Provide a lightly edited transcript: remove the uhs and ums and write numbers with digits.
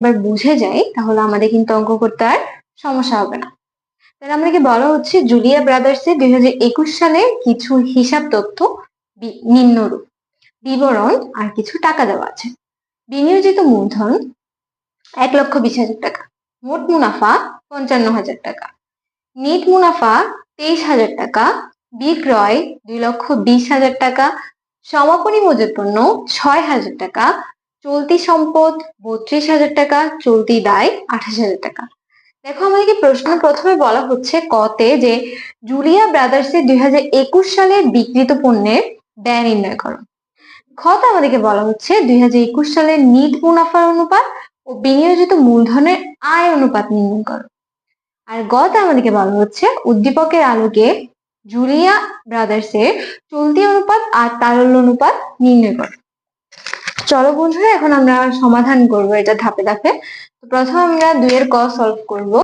এবার বুঝে যাই তাহলে আমাদের কিন্তু অঙ্ক করতে আর সমস্যা হবে না। তাহলে আমাদেরকে বলা হচ্ছে জুলিয়া ব্রাদার্সের 2021 সালের কিছু হিসাব তথ্য নিম্নরূপ। বিবরণ আর কিছু টাকা দেওয়া আছে। বিনিয়োজিত মূলধন 1,20,000 টাকা, মোট মুনাফা 55,000 টাকা, নেট মুনাফা 23,000 টাকা, বিক্রয় 2,20,000 টাকা, সমাপনী মজুত পণ্য 6,000 টাকা, চলতি সম্পদ 32,000 টাকা, চলতি দায় 28,000 টাকা। দেখো আমাদেরকে প্রশ্ন প্রথমে বলা হচ্ছে কতে যে জুলিয়া ব্রাদার্সের 2021 সালের বিক্রিত পণ্যের ব্যয় নির্ণয় করো। খতে আমাদেরকে বলা হচ্ছে 2021 সালের নিট মুনাফার অনুপাত ও বিনিয়োজিত মূলধনের আয় অনুপাত নির্ণয় করো। আর গতে আমাদেরকে বলা হচ্ছে উদ্দীপকের আলোকে জুলিয়া ব্রাদার্সের চলতি অনুপাত আর তারল্য অনুপাত নির্ণয় করো। চলো বন্ধুরা এখন আমরা সমাধান করব এটা ধাপে ধাপে। প্রথমে আমরা 2 এর ক সলভ করব।